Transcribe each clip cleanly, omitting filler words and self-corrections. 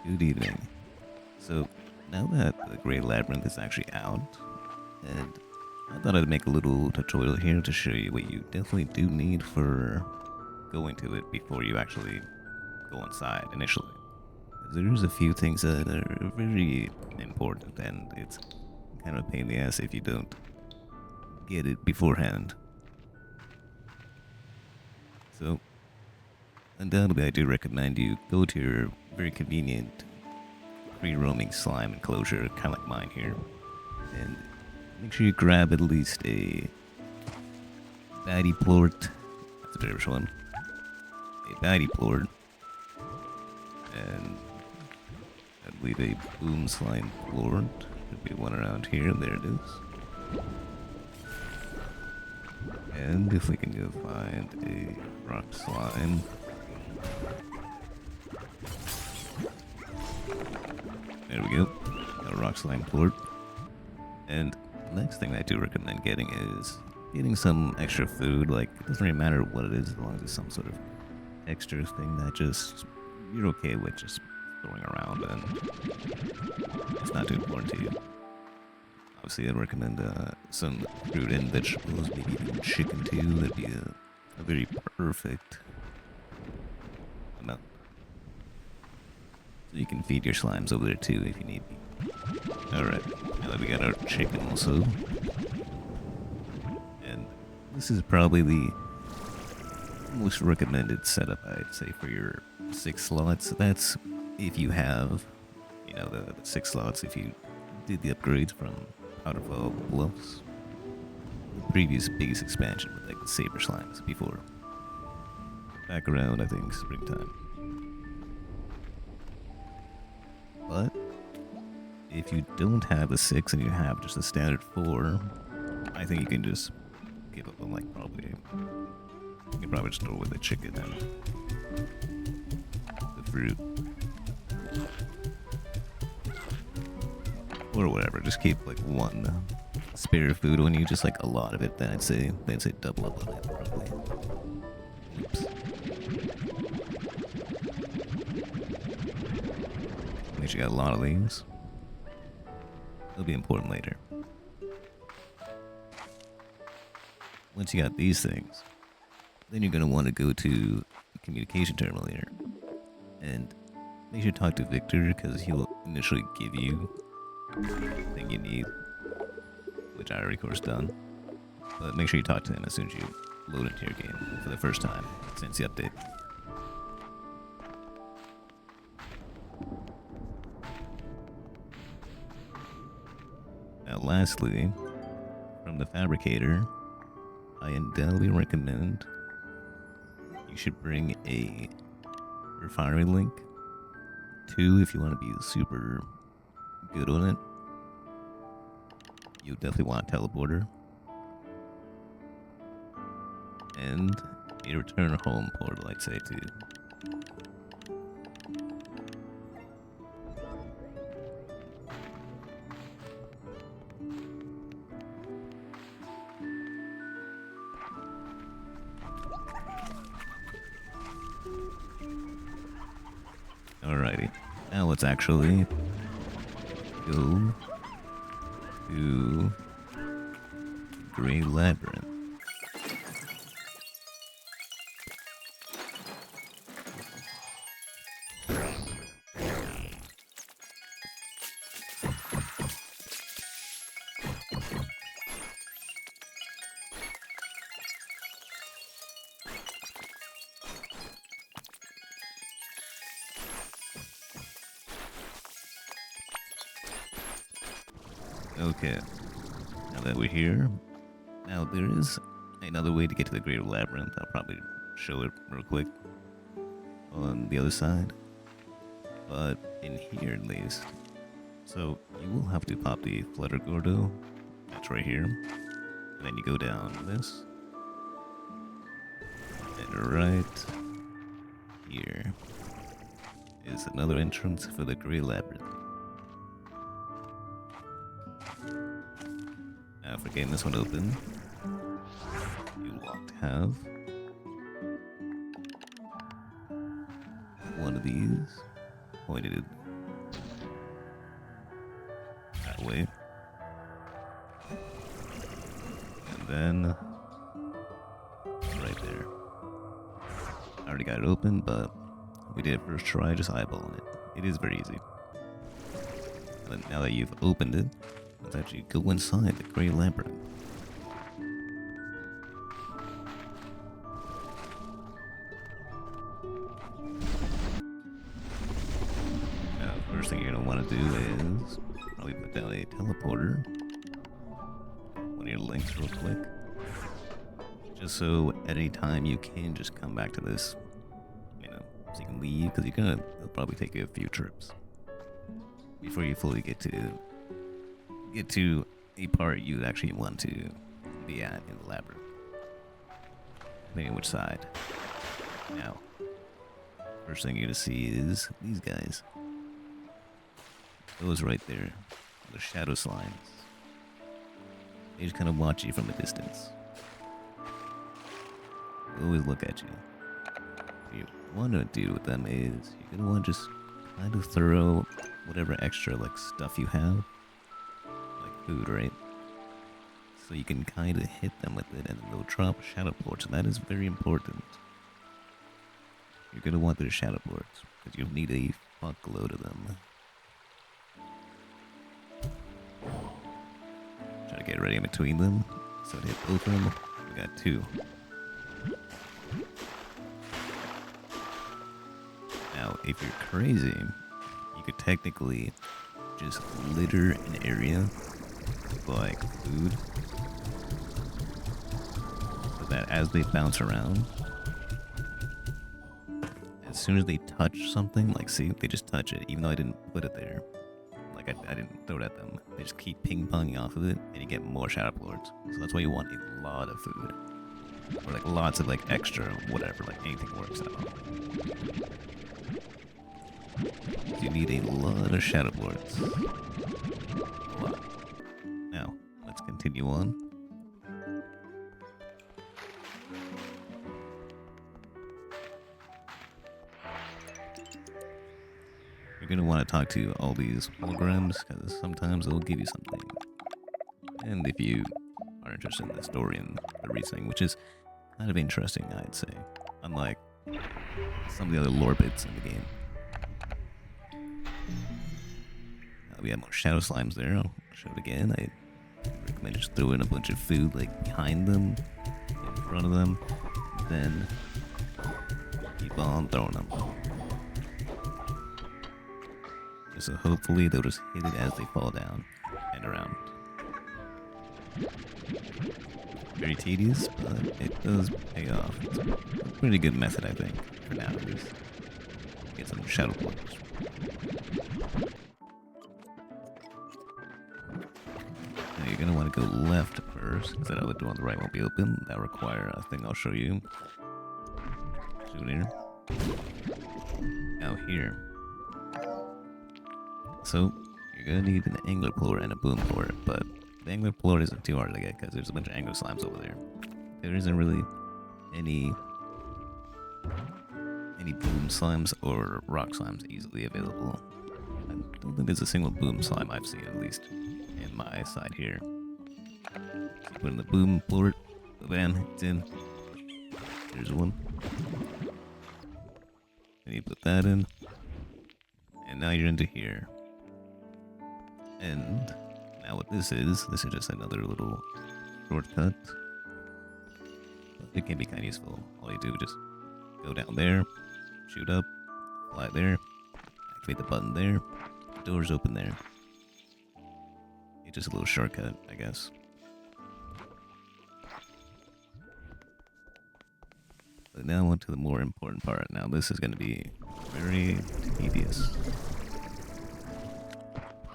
Good evening. So, now that the Great Labyrinth is actually out, and I thought I'd make a little tutorial here to show you what you definitely do need for going to it before you actually go inside initially. 'Cause there's a few things that are very important, and it's kind of a pain in the ass if you don't get it beforehand. So, undoubtedly, I do recommend you go to your very convenient free roaming slime enclosure, kind of like mine here, and make sure you grab at least a baddie plort. That's a British one. A baddie plort, and I believe a boom slime plort. Should be one around here. There it is. And if we can go find a rock slime. There we go. Got a rock slime plort. And the next thing I do recommend getting is getting some extra food. Like, it doesn't really matter what it is as long as it's some sort of extra thing that just you're okay with just throwing around and it's not too important to you. Obviously, I'd recommend some fruit and vegetables, maybe even chicken too. That'd be a very perfect amount. So you can feed your slimes over there too if you need be. Alright, now that we got our chicken also. And this is probably the most recommended setup, I'd say, for your 6 slots. That's if you have, the 6 slots, if you did the upgrades from Powderfall Bluffs. The previous biggest expansion with like the Saber Slimes before. Back around, I think, springtime. But if you don't have a 6 and you have just a standard 4, I think you can just give up on like probably. You can probably just throw with the chicken and the fruit. Or whatever, just keep like one spare food when you just like a lot of it, then I'd say double up on it probably. Oops. Make sure you got a lot of these. They'll be important later. Once you got these things, then you're gonna want to go to the communication terminal here. And make sure to talk to Victor because he'll initially give you thing you need, which I already of course done, but make sure you talk to him as soon as you load into your game for the first time since the update. Now lastly, from the fabricator, I undoubtedly recommend you should bring a refinery link. 2 if you want to be super good on it. You definitely want a teleporter. And a return home portal, I'd say too. Alrighty. Now let's actually go to Great Labyrinth. Okay, now that we're here, now there is another way to get to the Great Labyrinth. I'll probably show it real quick on the other side, but in here at least. So you will have to pop the Flutter Gordo, that's right here, and then you go down this, and right here is another entrance for the Great Labyrinth. Now for getting this one open, you want to have one of these pointed away. And then right there. I already got it open, but we did it first try, just eyeballing it. It is very easy. But now that you've opened it, let's actually go inside the Great Labyrinth. Now, first thing you're going to want to do is probably put down a teleporter. One of your links real quick. Just so at any time you can just come back to this, you know, so you can leave, because it'll probably take you a few trips before you fully get to a part you actually want to be at in the labyrinth. Depending on which side. Now, first thing you're gonna see is these guys. Those right there, the shadow slimes. They just kind of watch you from a distance. They always look at you. What you want to do with them is you're gonna want to just kind of throw whatever extra like stuff you have, like food, right? So you can kind of hit them with it, and they'll drop shadow ports, and that is very important. You're gonna want their shadow ports because you'll need a fuckload of them. Try to get ready in between them. So to hit both of them, we got 2. Now, if you're crazy, you could technically just litter an area with like food, so that as they bounce around, as soon as they touch something, like see, they just touch it, even though I didn't put it there. Like I didn't throw it at them. They just keep ping-ponging off of it, and you get more shadow lords. So that's why you want a lot of food. Or like lots of like extra whatever, like anything works out. You need a lot of shadow lords. A lot. Now, let's continue on. You're gonna want to talk to all these holograms, because sometimes they'll give you something. And if you are interested in the story and the reasoning, which is kind of interesting, I'd say, unlike some of the other lore bits in the game. We have more shadow slimes there. I'll show it again. I recommend just throw in a bunch of food like behind them, in front of them, then keep on throwing them. So hopefully they'll just hit it as they fall down and around. Very tedious, but it does pay off. It's a pretty good method, I think, for now at least. Get some shadow blocks. Now you're gonna want to go left first, because that other door on the right won't be open. That'll require a thing I'll show you soon. Now here. So you're gonna need an angler puller and a boom puller, but the angler puller isn't too hard to get because there's a bunch of angler slimes over there. There isn't really any boom slimes or rock slimes easily available. I don't think there's a single boom slime I've seen, at least in my side here. So you put in the boom puller, bam, it's in. There's one. And you put that in, and now you're into here. And now what this is just another little shortcut. But it can be kind of useful. All you do is just go down there, shoot up, fly there, activate the button there, the door's open there. It's just a little shortcut, I guess. But now on to the more important part. Now this is going to be very tedious.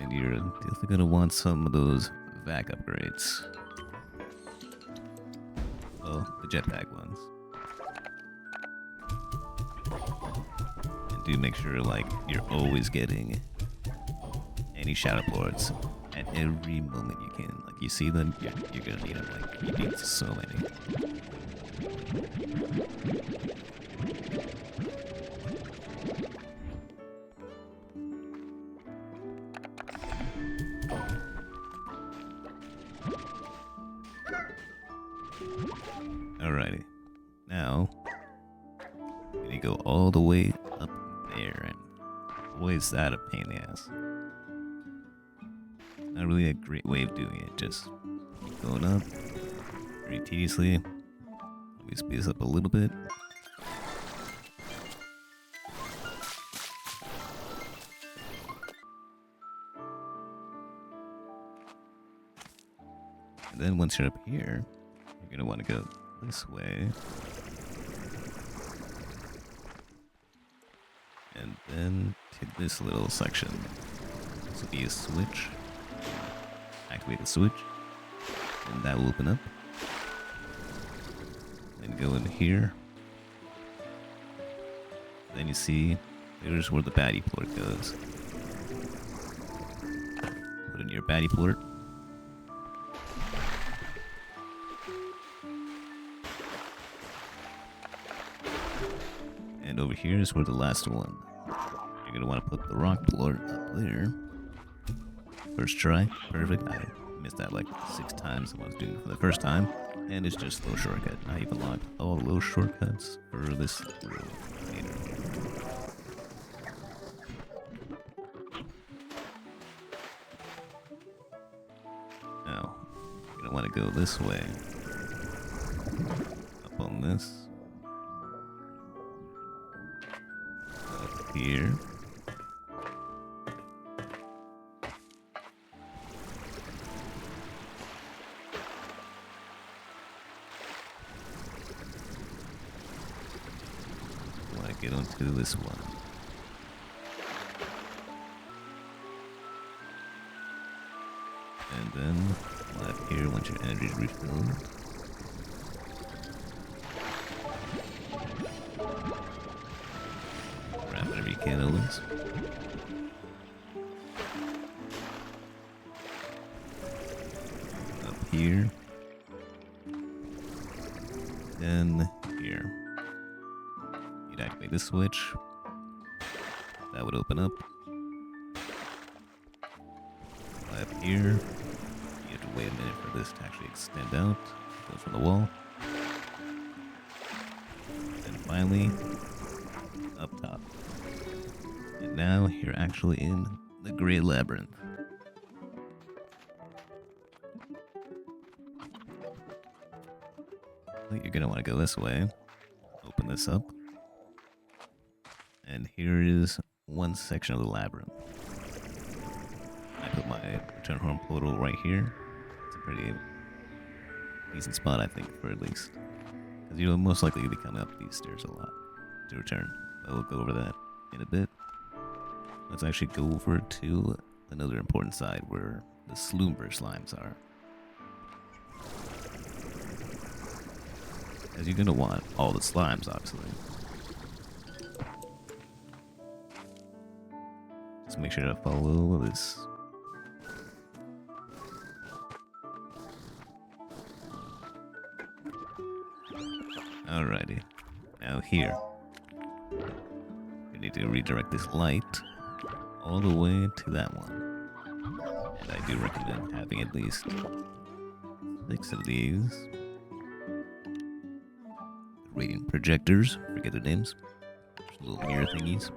And you're definitely going to want some of those vac upgrades. Well, the jetpack ones. And do make sure, like, you're always getting any shadow lords at every moment you can. Like, you see them, you're going to need them. Like, you need so many. Alrighty. Now, you go all the way up there, and boy, is that a pain in the ass. Not really a great way of doing it, just going up very tediously. Let me speed this up a little bit. And then once you're up here, you're going to want to go this way. And then to this little section. This will be a switch. Activate the switch. And that will open up. Then go in here. Then you see, there's where the baddie port goes. Put in your baddie port. And over here is where the last one. You're going to want to put the rock plort up there. First try. Perfect. I missed that like 6 times when I was doing it for the first time. And it's just a little shortcut. I even locked all the little shortcuts for this room later. Now, you're going to want to go this way. Up on this. Here. Want to get onto this one. And then left here once your energy is refilled. Whatever you can always. Up here. Then here. You'd activate this switch. That would open up. Up here. You have to wait a minute for this to actually extend out. Goes from the wall. And finally, up top. And now you're actually in the Great Labyrinth. You're gonna want to go this way. Open this up. And here is one section of the labyrinth. I put my return home portal right here. It's a pretty decent spot, I think, for at least. Because you'll most likely be coming up these stairs a lot to return. But we'll go over that in a bit. Let's actually go over to another important side where the Slumber slimes are. As you're going to want all the slimes, obviously. Just make sure to follow this. Alrighty. Now here. You need to redirect this light all the way to that one. And I do recommend having at least 6 of these. Radiant projectors, forget their names. Just little mirror thingies.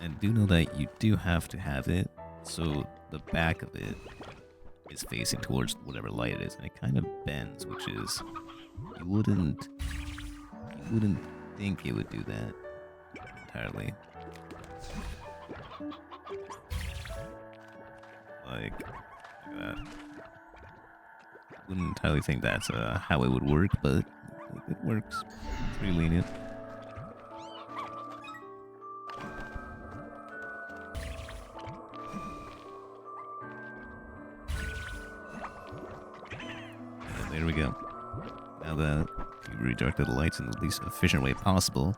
And do know that you do have to have it so the back of it is facing towards whatever light it is, and it kind of bends, which is you wouldn't think it would do that entirely. Like that. Wouldn't entirely think that's how it would work, but it works. It's pretty lenient. And there we go. Now that you redirected the lights in the least efficient way possible,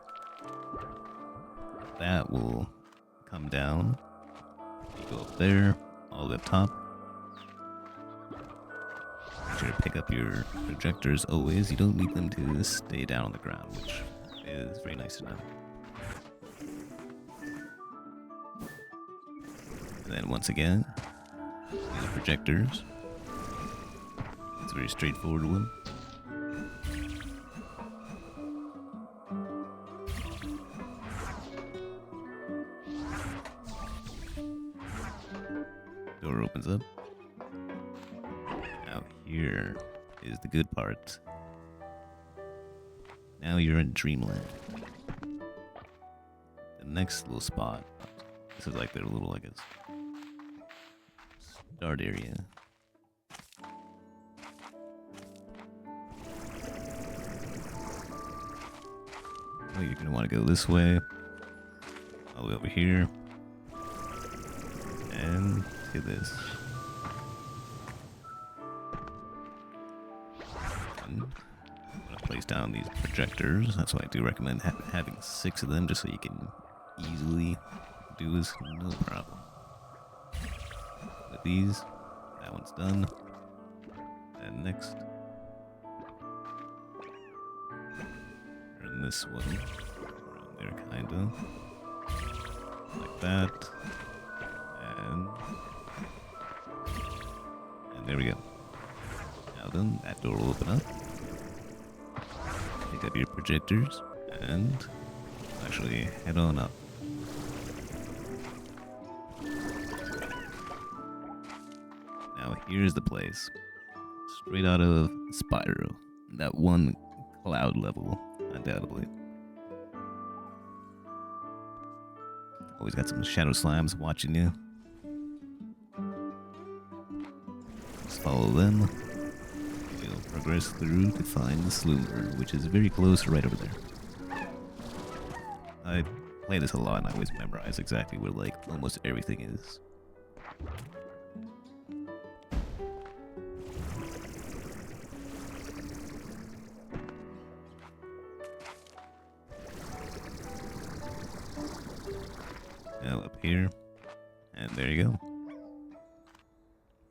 that will come down. You go up there, all the way up top. Make sure to pick up your projectors always. You don't need them to stay down on the ground, which is very nice to know. And then once again, use the projectors. It's a very straightforward one. door opens up. Now here is the good part. Now you're in Dreamland. The next little spot. This is like their little, I guess, start area. Oh, you're gonna want to go this way. All the way over here. And look at this. And I'm gonna place down these projectors. That's why I do recommend having 6 of them, just so you can easily do this no problem. With these, that one's done. And next, and this one around there, kinda like that. And there we go. Now then, that door will open up. Pick up your projectors and actually head on up. Now here's the place. Straight out of Spyro. That one cloud level, undoubtedly. Always got some shadow slimes watching you. Just follow them. You'll progress through to find the Slumber, which is very close right over there. I play this a lot and I always memorize exactly where like almost everything is. Now up here, and there you go.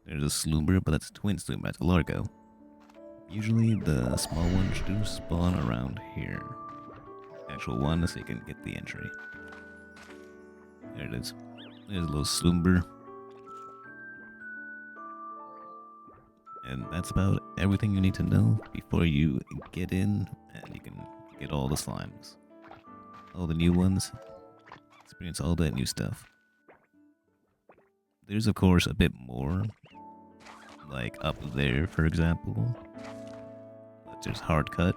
There's a Slumber, but that's a twin Slumber, that's a Largo. Usually the small ones do spawn around here. Actual one, so you can get the entry. There it is. There's a little Slumber. And that's about everything you need to know before you get in, and you can get all the slimes. All the new ones. Experience all that new stuff. There's of course a bit more, like up there for example. But there's hard cut.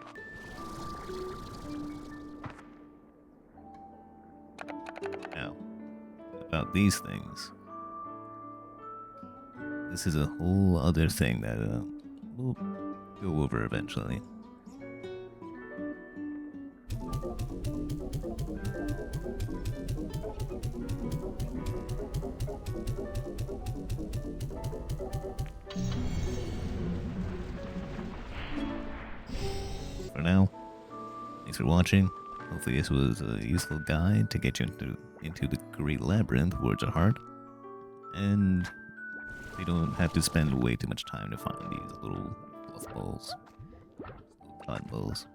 Now, about these things. This is a whole other thing that we'll go over eventually. For now, thanks for watching. Hopefully this was a useful guide to get you into the great labyrinth, Words of Heart. And you don't have to spend way too much time to find these little fluff balls, little cotton balls.